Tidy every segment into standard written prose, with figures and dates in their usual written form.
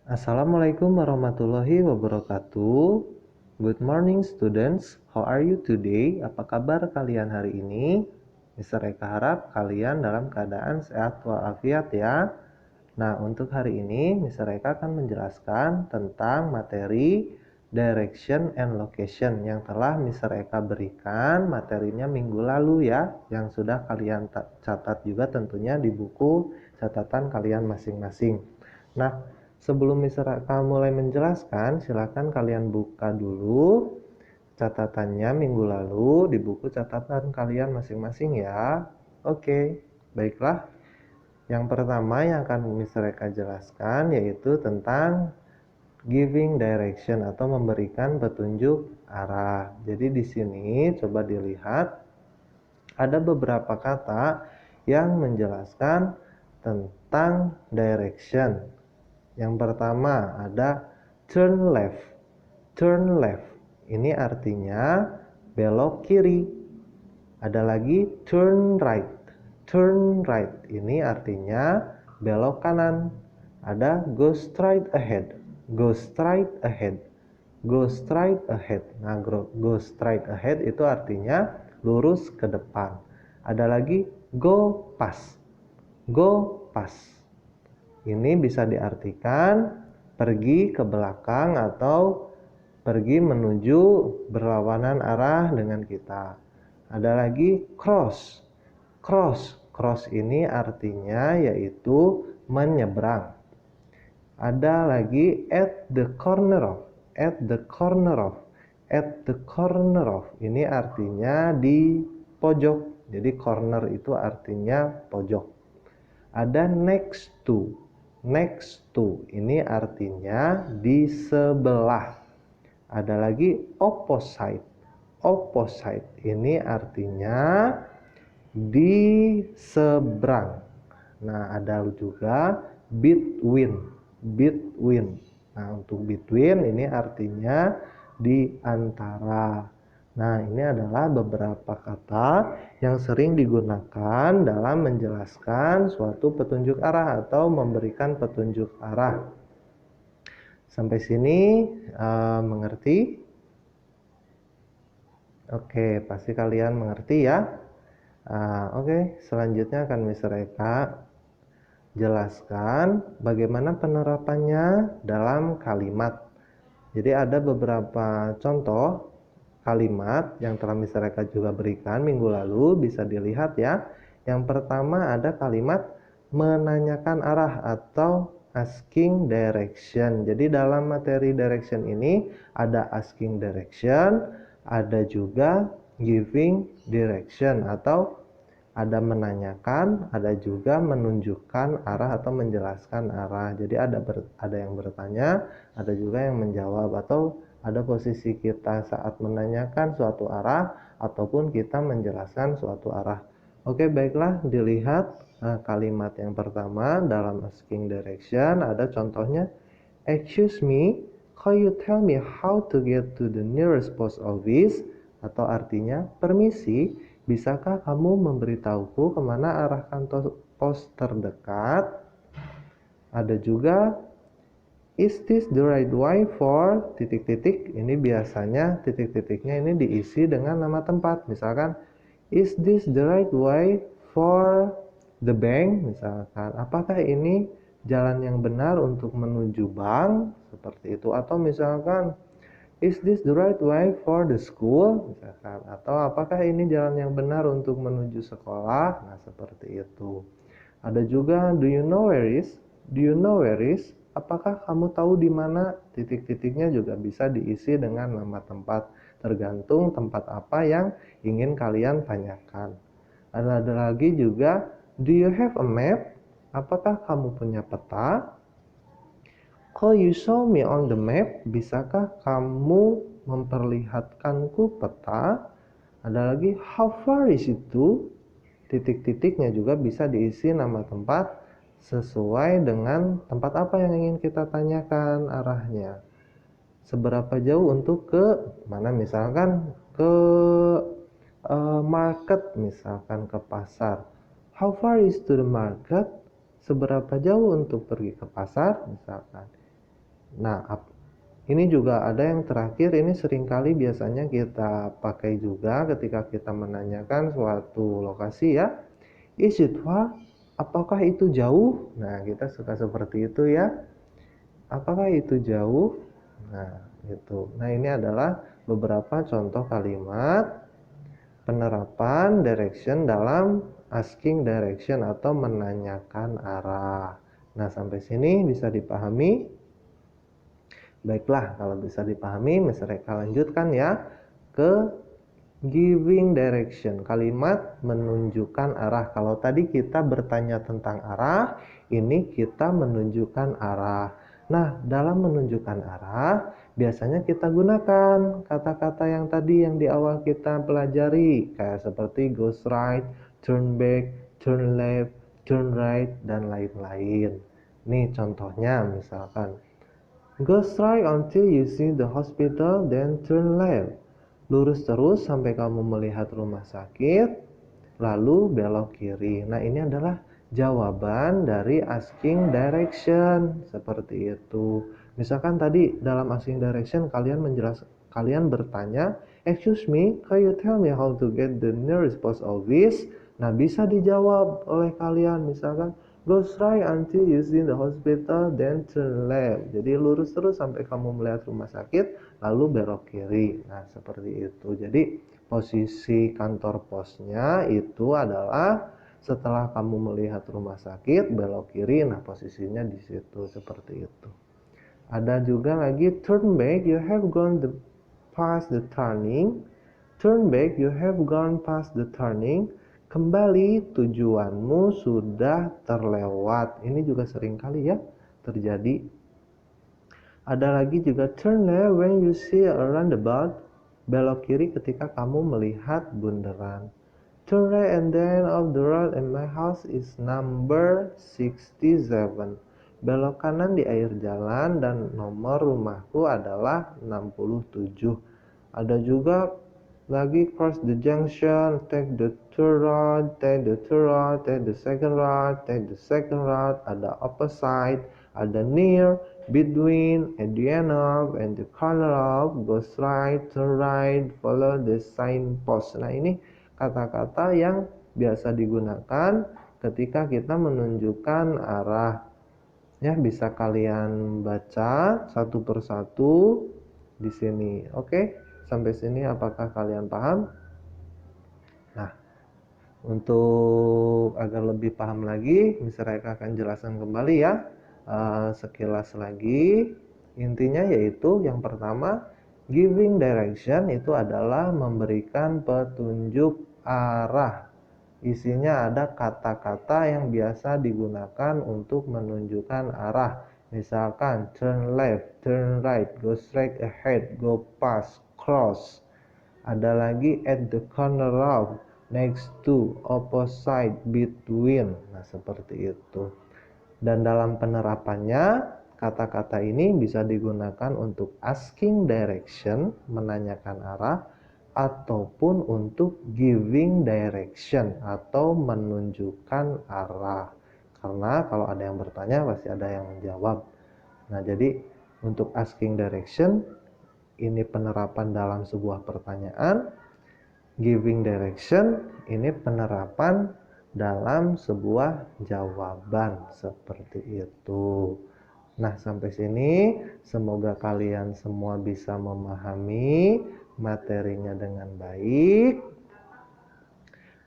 Assalamualaikum warahmatullahi wabarakatuh. Good morning students, how are you today? Apa kabar kalian hari ini? Mister Eka harap kalian dalam keadaan sehat walafiat ya. Nah, untuk hari ini Mister Eka akan menjelaskan tentang materi direction and location yang telah Mister Eka berikan materinya minggu lalu ya, yang sudah kalian catat juga tentunya di buku catatan kalian masing-masing. Nah, sebelum Mister Eka mulai menjelaskan, silakan kalian buka dulu catatannya minggu lalu di buku catatan kalian masing-masing ya. Oke, baiklah. Yang pertama yang akan Mister Eka jelaskan yaitu tentang giving direction atau memberikan petunjuk arah. Jadi di sini coba dilihat ada beberapa kata yang menjelaskan tentang direction. Yang pertama ada turn left. Turn left. Ini artinya belok kiri. Ada lagi turn right. Turn right. Ini artinya belok kanan. Ada go straight ahead. Go straight ahead. Go straight ahead. Nah, go straight ahead itu artinya lurus ke depan. Ada lagi go past. Go past. Ini bisa diartikan pergi ke belakang atau pergi menuju berlawanan arah dengan kita. Ada lagi cross. Cross. Cross ini artinya yaitu menyeberang. Ada lagi at the corner of. At the corner of. At the corner of. Ini artinya di pojok. Jadi corner itu artinya pojok. Ada next to. Next to ini artinya di sebelah. Ada lagi opposite. Opposite ini artinya di seberang. Nah, ada juga between. Between. Nah, untuk between ini artinya di antara. Nah, ini adalah beberapa kata yang sering digunakan dalam menjelaskan suatu petunjuk arah atau memberikan petunjuk arah. Sampai sini mengerti? Oke, pasti kalian mengerti ya. Oke, selanjutnya akan Mister Eka jelaskan bagaimana penerapannya dalam kalimat. Jadi ada beberapa contoh kalimat yang telah Mister Eka juga berikan minggu lalu, bisa dilihat ya. Yang pertama ada kalimat menanyakan arah atau asking direction. Jadi dalam materi direction ini ada asking direction, ada juga giving direction atau ada menanyakan, ada juga menunjukkan arah atau menjelaskan arah. Jadi ada yang bertanya, ada juga yang menjawab, atau ada posisi kita saat menanyakan suatu arah ataupun kita menjelaskan suatu arah. Oke, baiklah, dilihat kalimat yang pertama dalam asking direction ada contohnya. Excuse me, can you tell me how to get to the nearest post office? Atau artinya, permisi, bisakah kamu memberitahuku kemana arah kantor pos terdekat? Ada juga, is this the right way for titik-titik? Ini biasanya titik-titiknya ini diisi dengan nama tempat. Misalkan, is this the right way for the bank? Misalkan, apakah ini jalan yang benar untuk menuju bank? Seperti itu. Atau misalkan, is this the right way for the school? Misalkan, atau apakah ini jalan yang benar untuk menuju sekolah? Nah, seperti itu. Ada juga, do you know where is? Do you know where is? Apakah kamu tahu di mana? Titik-titiknya juga bisa diisi dengan nama tempat, tergantung tempat apa yang ingin kalian tanyakan. Ada lagi juga, do you have a map? Apakah kamu punya peta? Could you show me on the map? Bisakah kamu memperlihatkanku peta? Ada lagi, how far is it to? Titik-titiknya juga bisa diisi nama tempat sesuai dengan tempat apa yang ingin kita tanyakan arahnya. Seberapa jauh untuk ke mana? Misalkan ke market, misalkan ke pasar. How far is to the market? Seberapa jauh untuk pergi ke pasar? Misalkan. Nah, ini juga ada yang terakhir, ini seringkali biasanya kita pakai juga ketika kita menanyakan suatu lokasi ya. Is it far? Apakah itu jauh? Nah, kita suka seperti itu ya. Apakah itu jauh? Nah, gitu. Nah, ini adalah beberapa contoh kalimat penerapan direction dalam asking direction atau menanyakan arah. Nah, sampai sini bisa dipahami? Baiklah, kalau bisa dipahami, Mister Eka lanjutkan ya ke giving direction, kalimat menunjukkan arah. Kalau tadi kita bertanya tentang arah, ini kita menunjukkan arah. Nah, dalam menunjukkan arah, biasanya kita gunakan kata-kata yang tadi yang di awal kita pelajari, kayak seperti goes right, turn back, turn left, turn right, dan lain-lain. Nih contohnya misalkan, goes right until you see the hospital, then turn left. Lurus terus sampai kamu melihat rumah sakit, lalu belok kiri. Nah, ini adalah jawaban dari asking direction, seperti itu. Misalkan tadi dalam asking direction kalian bertanya, "Excuse me, can you tell me how to get the nearest post office?" Nah, bisa dijawab oleh kalian misalkan, "Go straight until you see the hospital, then turn left." Jadi lurus terus sampai kamu melihat rumah sakit, lalu belok kiri. Nah, seperti itu. Jadi posisi kantor posnya itu adalah setelah kamu melihat rumah sakit, belok kiri. Nah, posisinya di situ, seperti itu. Ada juga lagi turn back, you have gone past the turning. Turn back, you have gone past the turning. Kembali, tujuanmu sudah terlewat. Ini juga sering kali ya terjadi. Ada lagi juga turn left when you see a roundabout. Belok kiri ketika kamu melihat bundaran. Turn right and then off the road and my house is number 67. Belok kanan di akhir jalan dan nomor rumahku adalah 67. Ada juga lagi cross the junction, take the third road, take the third road, take the second road, take the second road. Ada opposite, ada near, between, at the end of, and the corner of, goes right, turn right, follow the signpost. Nah, ini kata-kata yang biasa digunakan ketika kita menunjukkan arah. Ya, bisa kalian baca satu persatu di sini. Oke, sampai sini apakah kalian paham? Nah, untuk agar lebih paham lagi, Mister Eka akan jelaskan kembali ya. Sekilas lagi, intinya yaitu yang pertama, giving direction itu adalah memberikan petunjuk arah. Isinya ada kata-kata yang biasa digunakan untuk menunjukkan arah. Misalkan turn left, turn right, go straight ahead, go past, cross. Ada lagi at the corner of, next to, opposite, between. Nah, seperti itu. Dan dalam penerapannya, kata-kata ini bisa digunakan untuk asking direction, menanyakan arah, ataupun untuk giving direction atau menunjukkan arah. Karena kalau ada yang bertanya pasti ada yang menjawab. Nah, jadi untuk asking direction ini penerapan dalam sebuah pertanyaan, giving direction ini penerapan dalam sebuah jawaban, seperti itu. Nah, sampai sini semoga kalian semua bisa memahami materinya dengan baik.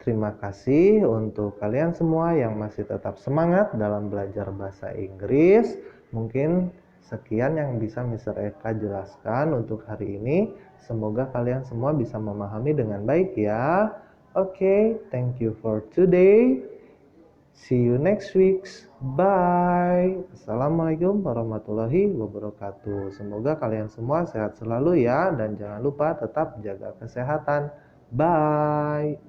Terima kasih untuk kalian semua yang masih tetap semangat dalam belajar bahasa Inggris. Mungkin sekian yang bisa Mister Eka jelaskan untuk hari ini. Semoga kalian semua bisa memahami dengan baik ya. Oke, thank you for today. See you next week. Bye. Assalamualaikum warahmatullahi wabarakatuh. Semoga kalian semua sehat selalu ya. Dan jangan lupa tetap jaga kesehatan. Bye.